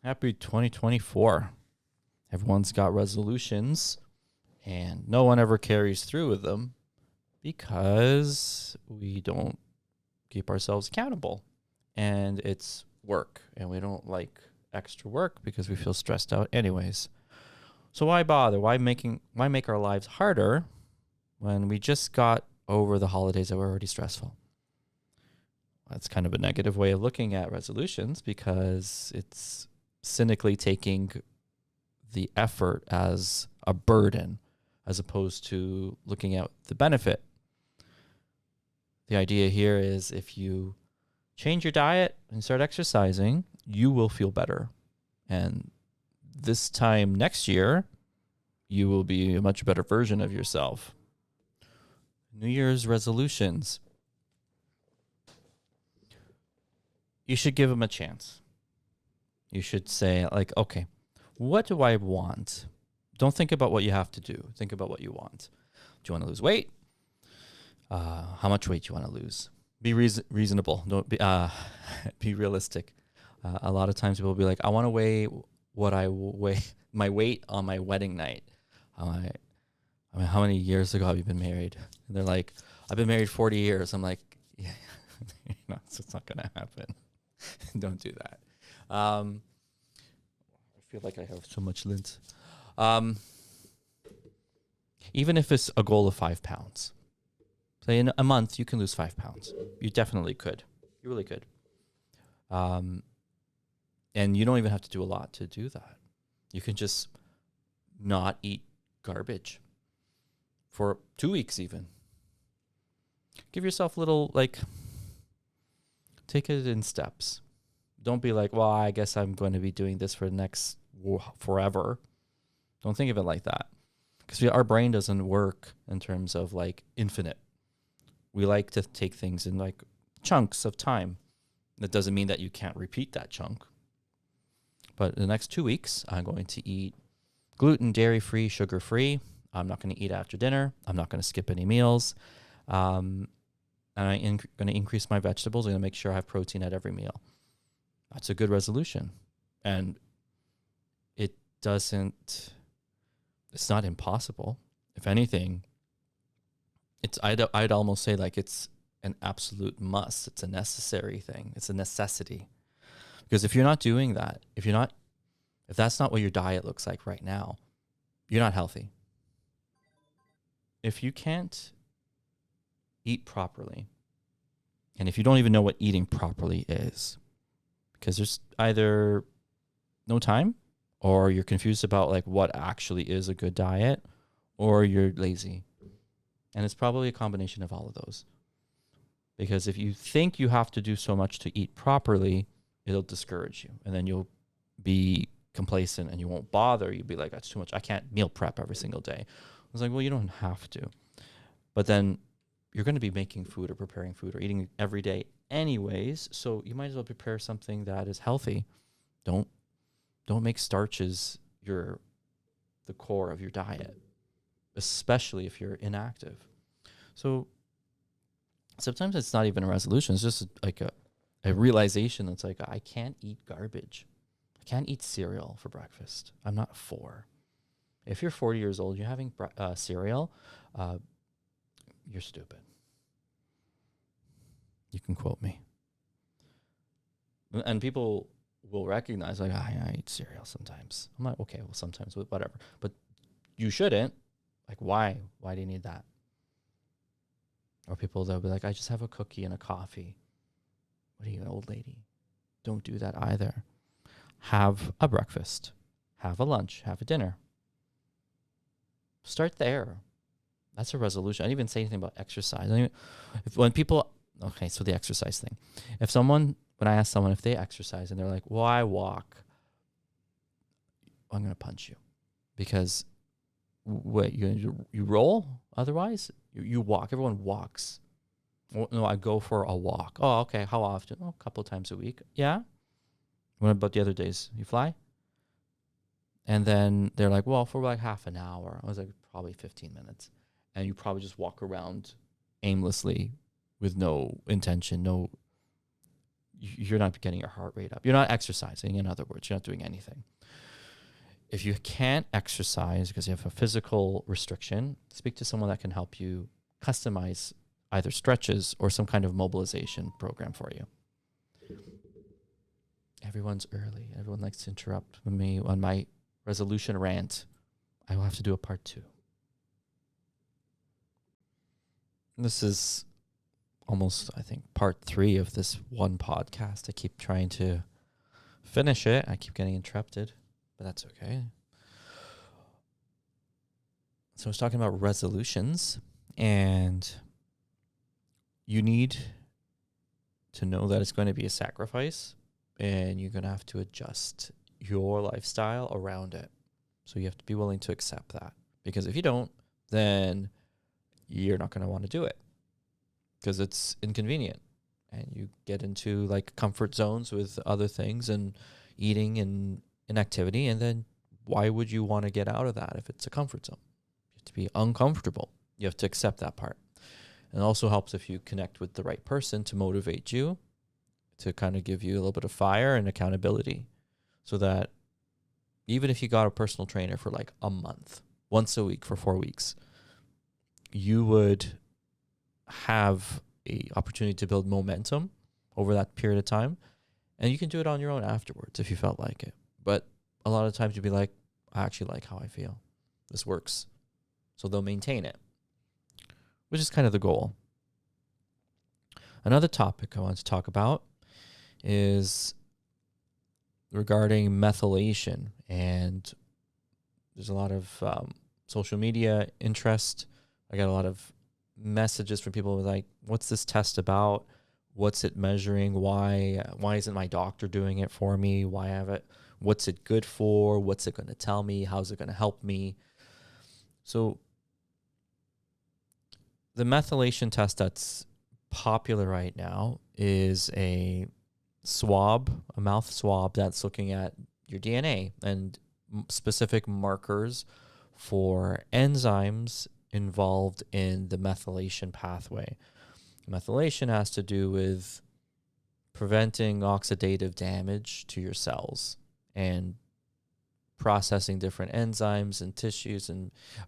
Happy 2024. Everyone's got resolutions and no one ever carries through with them because we don't keep ourselves accountable. And it's work, and we don't like extra work because we feel stressed out anyways. So why bother? Why make our lives harder when we just got over the holidays that were already stressful? That's kind of a negative way of looking at resolutions because it's cynically taking the effort as a burden as opposed to looking at the benefit. The idea here is if you change your diet and start exercising, you will feel better. And this time next year, you will be a much better version of yourself. New Year's resolutions. You should give them a chance. You should say, like, okay, what do I want? Don't think about what you have to do. Think about what you want. Do you want to lose weight? How much weight do you want to lose? Be reasonable. Don't be be realistic. A lot of times people will be like, I want to weigh what I weigh my weight on my wedding night. I mean, how many years ago have you been married? And they're like, I've been married 40 years. I'm like, yeah, no, it's not going to happen. Don't do that. I feel like I have so much lint. Even if it's a goal of 5 pounds, say in a month you can lose 5 pounds. You definitely could. You really could. And you don't even have to do a lot to do that. You can just not eat garbage for 2 weeks even. Give yourself a little, take it in steps. Don't be like, well, I guess I'm going to be doing this for the next forever. Don't think of it like that. Because our brain doesn't work in terms of infinite. We like to take things in chunks of time. That doesn't mean that you can't repeat that chunk. But the next 2 weeks, I'm going to eat gluten, dairy-free, sugar-free. I'm not going to eat after dinner. I'm not going to skip any meals. And I'm going to increase my vegetables. I'm going to make sure I have protein at every meal. That's a good resolution. And it's not impossible. If anything, I'd almost say it's an absolute must. It's a necessary thing. It's a necessity. Because if you're not doing that, if that's not what your diet looks like right now, you're not healthy. If you can't eat properly, and if you don't even know what eating properly is, because there's either no time, or you're confused about what actually is a good diet, or you're lazy. And it's probably a combination of all of those. Because if you think you have to do so much to eat properly, it'll discourage you. And then you'll be complacent and you won't bother. You'll be like, that's too much. I can't meal prep every single day. I was like, well, you don't have to. But then you're going to be making food or preparing food or eating every day anyways. So you might as well prepare something that is healthy. Don't make starches the core of your diet, especially if you're inactive. So sometimes it's not even a resolution. It's just a realization that's I can't eat garbage. I can't eat cereal for breakfast. I'm not 4. If you're 40 years old, you're having cereal, you're stupid. You can quote me. And people will recognize, I eat cereal sometimes. I'm like, okay, well, sometimes, whatever. But you shouldn't. Why? Why do you need that? Or people, they'll be like, I just have a cookie and a coffee. What are you, an old lady? Don't do that either. Have a breakfast. Have a lunch. Have a dinner. Start there. That's a resolution. I didn't even say anything about exercise. So the exercise thing. When I ask someone if they exercise and they're like, well, I walk, I'm going to punch you. Because what, you roll otherwise? You walk. Everyone walks. Well, no, I go for a walk. Oh, okay. How often? Oh, a couple of times a week. Yeah. What about the other days? You fly? And then they're like, well, for half an hour. I was like, probably 15 minutes. And you probably just walk around aimlessly with no intention, you're not getting your heart rate up. You're not exercising, in other words. You're not doing anything. If you can't exercise because you have a physical restriction, speak to someone that can help you customize either stretches or some kind of mobilization program for you. Everyone's early. Everyone likes to interrupt me on my resolution rant. I will have to do a part 2. This is almost, I think, part 3 of this one podcast. I keep trying to finish it. I keep getting interrupted, but that's okay. So I was talking about resolutions, and you need to know that it's going to be a sacrifice, and you're going to have to adjust your lifestyle around it. So you have to be willing to accept that, because if you don't, then you're not going to want to do it because it's inconvenient, and you get into like comfort zones with other things and eating and inactivity. And then why would you want to get out of that if it's a comfort zone? You have to be uncomfortable. You have to accept that part. And it also helps if you connect with the right person to motivate you, to kind of give you a little bit of fire and accountability, so that even if you got a personal trainer for like a month, once a week for 4 weeks, you would have a opportunity to build momentum over that period of time. And you can do it on your own afterwards if you felt like it. But a lot of times you'd be like, I actually like how I feel. This works. So they'll maintain it, which is kind of the goal. Another topic I want to talk about is regarding methylation. And there's a lot of social media interest. I got a lot of messages from people like, what's this test about? What's it measuring? Why isn't my doctor doing it for me? Why have it? What's it good for? What's it going to tell me? How's it going to help me? So the methylation test that's popular right now is a mouth swab that's looking at your DNA and specific markers for enzymes involved in the methylation pathway. Methylation has to do with preventing oxidative damage to your cells and processing different enzymes and tissues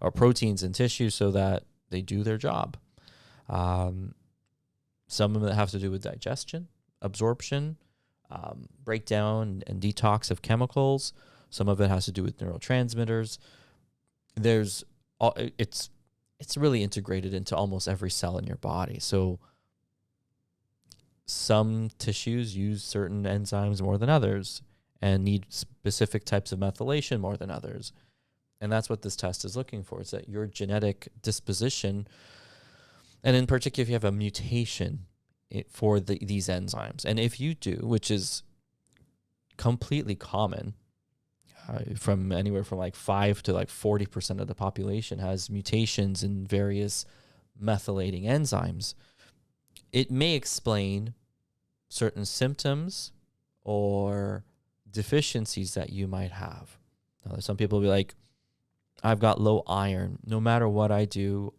or proteins in tissues so that they do their job. Some of it have to do with digestion, absorption, breakdown and detox of chemicals. Some of it has to do with neurotransmitters. It's really integrated into almost every cell in your body. So some tissues use certain enzymes more than others and need specific types of methylation more than others. And that's what this test is looking for, is that your genetic disposition, and in particular, if you have a mutation for these enzymes. And if you do, which is completely common, from anywhere from like 5 to like 40% of the population has mutations in various methylating enzymes, it may explain certain symptoms or deficiencies that you might have. Now, some people will be like, I've got low iron. No matter what I do,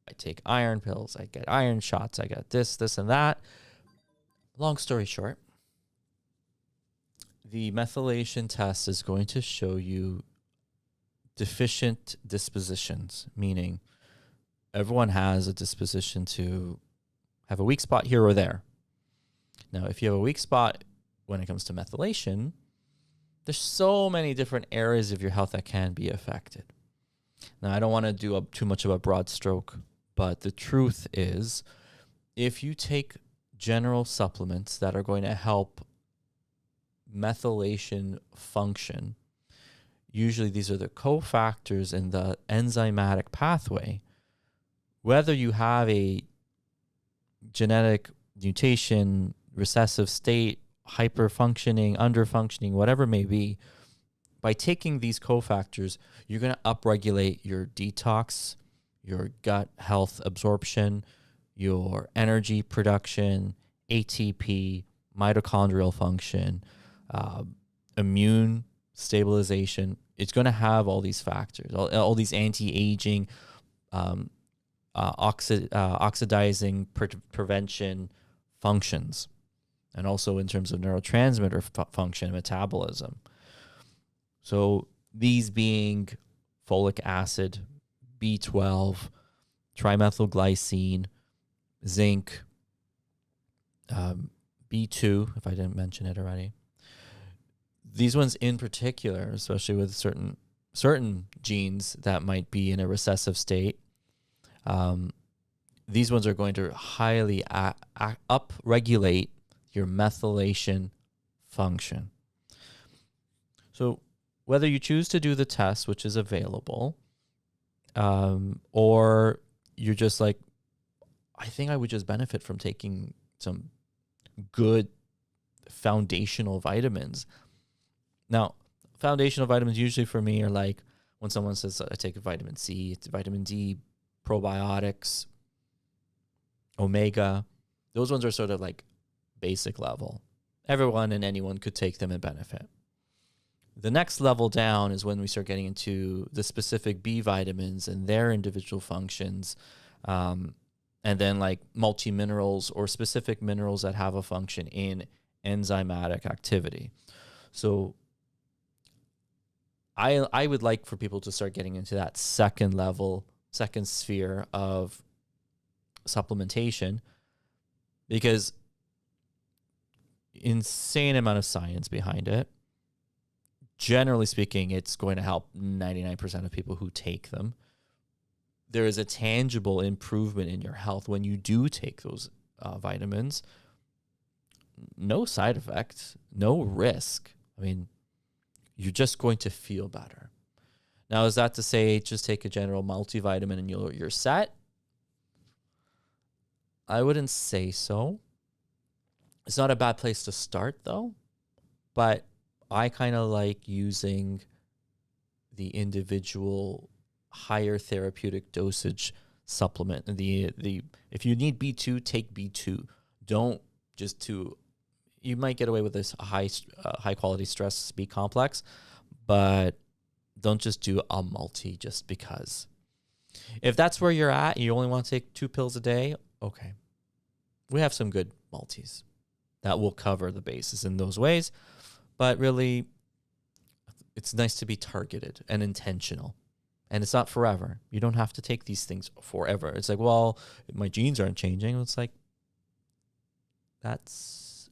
I take iron pills, I get iron shots, I got this, and that. Long story short, the methylation test is going to show you deficient dispositions, meaning everyone has a disposition to have a weak spot here or there. Now, if you have a weak spot when it comes to methylation, there's so many different areas of your health that can be affected. Now, I don't want to do too much of a broad stroke, but the truth is, if you take general supplements that are going to help methylation function, usually these are the cofactors in the enzymatic pathway, whether you have a genetic mutation, recessive state, hyperfunctioning, underfunctioning, whatever it may be, by taking these cofactors, you're going to upregulate your detox, your gut health absorption, your energy production, ATP, mitochondrial function, immune stabilization. It's going to have all these factors, all these anti-aging, oxidizing prevention functions. and also in terms of neurotransmitter function, metabolism. So these being folic acid, B12, trimethylglycine, zinc, B2, if I didn't mention it already. These ones in particular, especially with certain genes that might be in a recessive state, these ones are going to highly upregulate your methylation function. So whether you choose to do the test, which is available, or you're just like, I think I would just benefit from taking some good foundational vitamins. Now, foundational vitamins usually for me are like when someone says I take a vitamin C, it's vitamin D, probiotics, omega. Those ones are sort of like basic level. Everyone and anyone could take them and benefit. The next level down is when we start getting into the specific B vitamins and their individual functions, and then like multi-minerals or specific minerals that have a function in enzymatic activity. So I would like for people to start getting into that second level, second sphere of supplementation, because insane amount of science behind it. Generally speaking, it's going to help 99% of people who take them. There is a tangible improvement in your health when you do take those vitamins. No side effects, no risk. I mean, you're just going to feel better. Now, is that to say just take a general multivitamin and you're set? I wouldn't say so. It's not a bad place to start, though. But I kind of like using the individual higher therapeutic dosage supplement. If you need B2, take B2. Don't just you might get away with this high quality stress B complex, but don't just do a multi just because. If that's where you're at and you only want to take 2 pills a day, okay. We have some good multis that will cover the bases in those ways. But really, it's nice to be targeted and intentional. And it's not forever. You don't have to take these things forever. It's like, well, my genes aren't changing. It's like, that's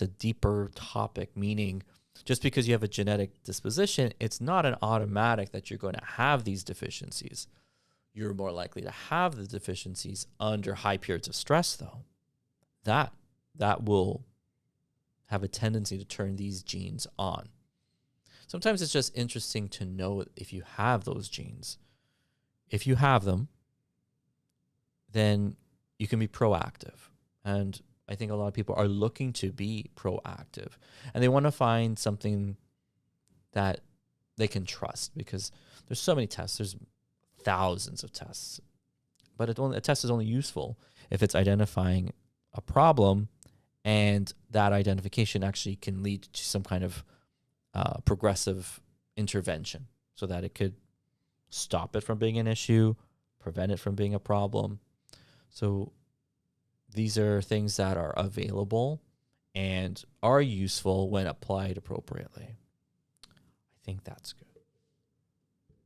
a deeper topic, meaning just because you have a genetic disposition, it's not an automatic that you're going to have these deficiencies. You're more likely to have the deficiencies under high periods of stress, though. That will have a tendency to turn these genes on. Sometimes it's just interesting to know if you have those genes. If you have them, then you can be proactive. And I think a lot of people are looking to be proactive. And they want to find something that they can trust, because there's so many tests. There's thousands of tests. But a test is only useful if it's identifying a problem, and that identification actually can lead to some kind of progressive intervention so that it could stop it from being an issue, prevent it from being a problem. So these are things that are available and are useful when applied appropriately. I think that's good.